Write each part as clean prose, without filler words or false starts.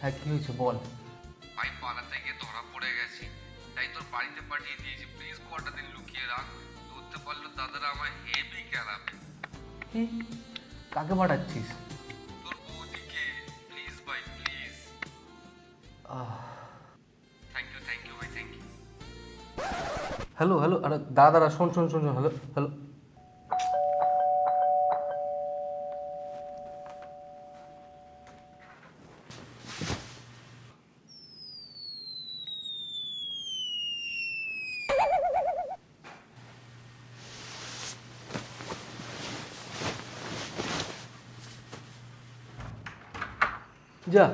হ্যাঁ কি হয়েছে বল। ভাই পালাতে গিয়ে ধরা পড়ে গেছি, তাই তোর বাড়িতে পাঠিয়ে দিয়েছি। প্লিজ কটা দিন লুকিয়ে রাখ, ধরতে পারলে দাদারা আমায় হেভি কেলাবে। কি? কাকে পাঠাচ্ছিস? তোর বৌদিকে। প্লিজ ভাই প্লিজ। থ্যাংক ইউ ভাই, থ্যাংক ইউ। হ্যালো হ্যালো, আরে দাদা দাদা, শোন শোন শোন, হ্যালো হ্যালো। যা,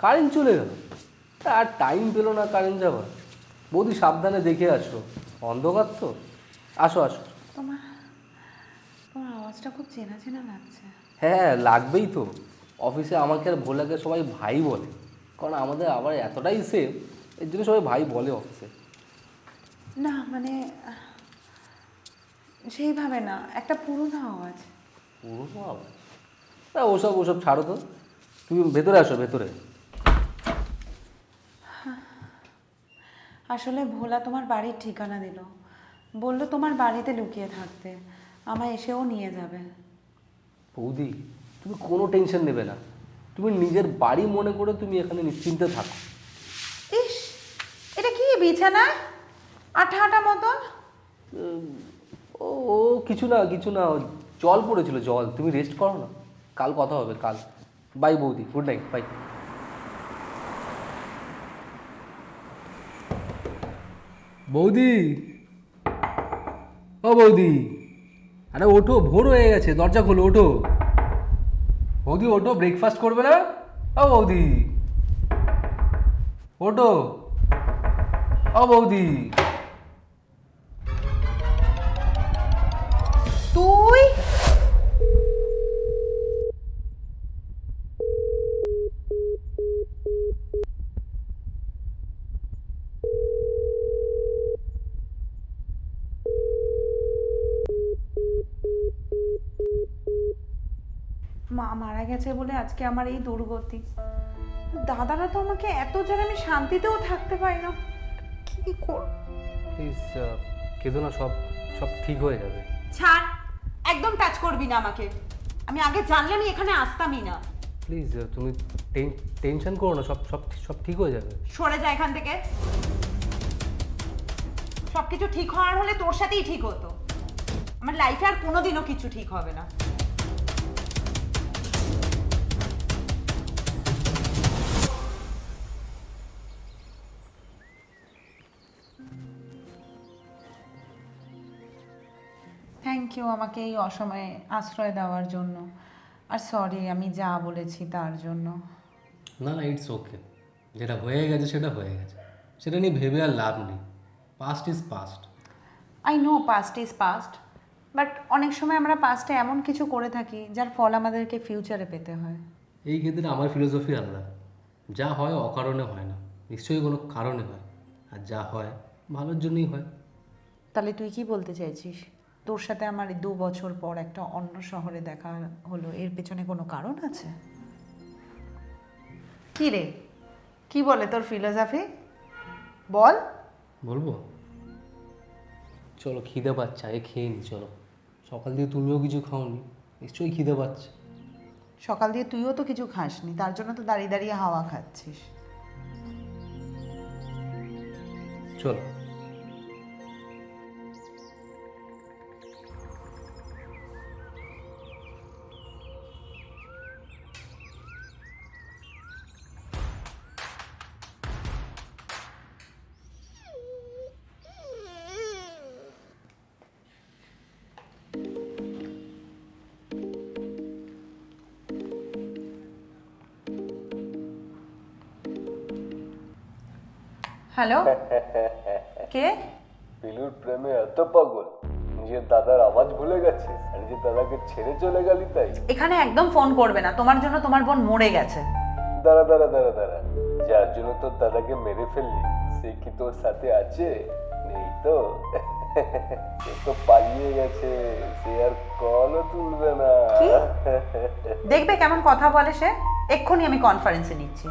কারেন্ট চলে গেল। আর টাইম পেলো না কারেন্ট যাওয়ার। বৌদি সাবধানে দেখে আসো, অন্ধকার তো। আসো আসো। তোমার তোমার আওয়াজটা খুব চেনা চেনা লাগছে। হ্যাঁ লাগবেই তো, অফিসে আমাকে আর ভোলাকে সবাই ভাই বলে, কারণ আমাদের আবার এতটাই সেম, এর জন্য সবাই ভাই বলে অফিসে। না মানে সেইভাবে না, একটা পুরনো আওয়াজ। পুরোনো আওয়াজ? তা ওসব ওসব ছাড়ো তো, তুমি ভেতরে আসো ভেতরে। আসলে ভোলা তোমার বাড়ির ঠিকানা দিল, বললো তোমার বাড়িতে লুকিয়ে থাকতে, আমায় এসেও নিয়ে যাবে। বৌদি তুমি কোনো টেনশন নেবে না, তুমি নিজের বাড়ি মনে করে তুমি এখানে নিশ্চিন্তে থাকো। ইস, এটা কি বিছানায় আঠা আঠা মতন? ও ও কিছু না কিছু না, জল পড়েছিল জল, তুমি রেস্ট করো না, কাল কথা হবে কাল। বাই বৌদি, গুড নাইট, বাই। বৌদি, ও বৌদি, আরে ওঠো, ভোর হয়ে গেছে, দরজা খোলো, ওঠো বৌদি, ওঠো, ব্রেকফাস্ট করবে না? ও বৌদি ওঠো, ও বৌদি। তুই মা মারা গেছে বলে আজকে আমার এই দুর্গতি। দাদারা তো আমাকে এত জানে, আমি শান্তিতেও থাকতে পারি না। কি কর? প্লিজ কেঁদো না, সব সব ঠিক হয়ে যাবে। ছাড়, একদম টাচ করবি না আমাকে। আমি আগে জানলে আমি এখানে আসতামই না। প্লিজ তুমি টেনশন করো না, সব সব সব ঠিক হয়ে যাবে। সরে যা এখান থেকে। সবকিছু ঠিক হওয়ার হলে তোর সাথেই ঠিক হতো। আমার লাইফে আর কোনোদিনও কিছু ঠিক হবে না। থ্যাংক ইউ আমাকে এই অসময়ে আশ্রয় দেওয়ার জন্য। আর সরি আমি যা বলেছি তার জন্য। না না, ইটস ওকে, যেটা হয়ে গেছে সেটা হয়ে গেছে, সেটা নিয়ে ভেবে আর লাভ নেই। Past is past. I know past is past, but অনেক সময় আমরা পাস্টে এমন কিছু করে থাকি যার ফল আমাদেরকে ফিউচারে পেতে হয়। এই ক্ষেত্রে আমার ফিলোসফি আলাদা, যা হয় অকারণে হয় না, নিশ্চয়ই কোনো কারণে হয়, আর যা হয় ভালোর জন্যই হয়। তাহলে তুই কি বলতে চাইছিস? তোর সাথে আমার 2 বছর পর একটা অন্য শহরে দেখা হলো, এর পেছনে কোনো কারণ আছে? কি রে, কি বলে তোর ফিলোসফি? বল। বলবো? চলো, খিদে পাচ্ছে, আগে খেয়ে নি চলো। সকাল দিয়ে তুমিও কিছু খাওনি, নিশ্চয়ই খিদে পাচ্ছে। সকাল দিয়ে তুইও তো কিছু খাসনি, তার জন্য তো দাঁড়িয়ে দাঁড়িয়ে হাওয়া খাচ্ছিস। চলো। হ্যালো, কে? পিলুর প্রেমে এত পাগল, নিজের দাদার আওয়াজ ভুলে গেছিস আর নিজের দাদাকে ছেড়ে চলে গেলি তাই? এখানে একদম ফোন করবে না, তোমার জন্য তোমার বোন মরে গেছে। দাঁড়া দাঁড়া দাঁড়া দাঁড়া, যার জন্য তোর দাদাকে মেরে ফেললি সে কি তোর সাথে আছে? নেই তো? সে তো পালিয়ে গেছে, সে আর কলও তুলবে না। কি? দেখবে কেমন কথা বলে সে। এক্ষুনি আমি কনফারেন্সে নিচ্ছি।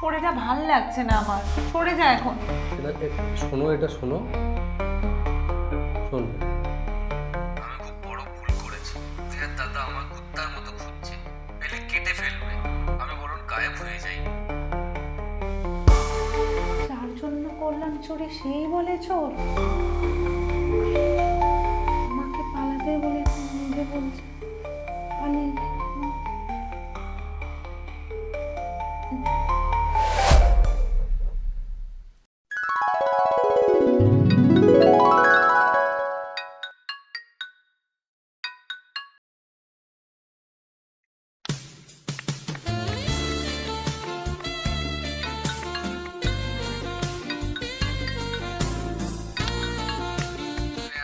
সরে যা, ভাল লাগছে না আমার, সরে যা এখন। শোনো, এটা শোনো, শোনো। আমি খুব বড় ভুল করেছি। দেখ দাদা আমার কুত্তার মতো খুঁজছে, পেলে কেটে ফেলবে। আমি বরং গায়েব হয়ে যাই। যার জন্য করলাম চুরি সেই বলে চোর। আমাকে পালাতে বলে এখন নিজে বলছে পালিয়ে নে।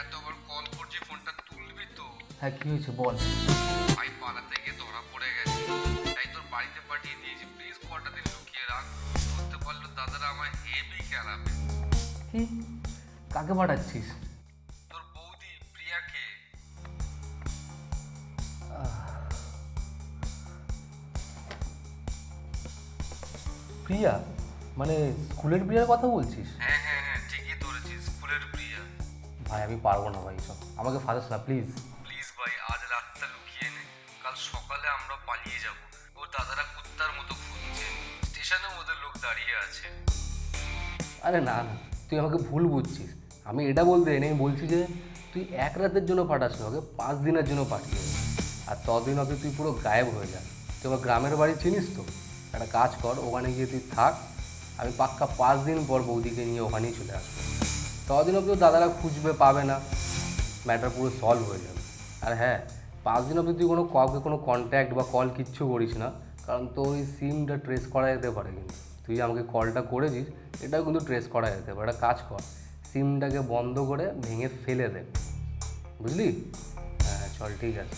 এতবার কল করছি, ফোনটা তুলবি তো? হ্যাঁ, কি হয়েছে বল। ভাই পালাতে গিয়ে ধরা পড়ে গেছে, তাই তোর বাড়িতে পাঠিয়ে দিয়েছি। প্লিজ কটা দিন লুকিয়ে রাখ। ধরতে পারলো দাদারা আমায় হেভি খেলাবে। কি? কাকে পাঠাচ্ছিস? তোর বৌদি প্রিয়াকে। প্রিয়া? মানে স্কুলের প্রিয়ার কথা বলছিস? হ্যাঁ হ্যাঁ হ্যাঁ, ঠিকই ধরেছিস, স্কুলের প্রিয়া। ভাই আমি পারবো না ভাই, সব আমাকে ফাঁসাস না প্লিজ। প্লিজ ভাই, আজ রাতটা লুকিয়ে নে, কাল সকালে আমরা পালিয়ে যাব। ওর দাদারা কুত্তার মতো খুঁজছে, স্টেশনের মধ্যে লোক দাঁড়িয়ে আছে। আরে না না, তুই আমাকে ভুল বুঝছিস। আমি এটা বলতে নেই, আমি বলছি যে তুই এক রাতের জন্য পাঠাস না, ওকে 5 দিনের জন্য পাঠিয়ে দে। আর ততদিন অবধি তুই পুরো গায়েব হয়ে যা। তুই আমার গ্রামের বাড়ি চিনিস তো? একটা কাজ কর, ওখানে গিয়ে তুই থাক। আমি পাক্কা 5 দিন পর বৌদিকে নিয়ে ওখানেই চলে আসবো। ততদিন অবধি দাদারা খুঁজবে, পাবে না, ম্যাটার পুরো সলভ হয়ে যাবে। আর হ্যাঁ, 5 দিন অবধি তুই কাউকে কোনো কন্ট্যাক্ট বা কল কিচ্ছু করিস না, কারণ তোর ওই সিমটা ট্রেস করা যেতে পারে। কিন্তু তুই যে আমাকে কলটা করেছিস এটাও কিন্তু ট্রেস করা যেতে পারে। একটা কাজ কর, সিমটাকে বন্ধ করে ভেঙে ফেলে দে, বুঝলি? হ্যাঁ চল, ঠিক আছে।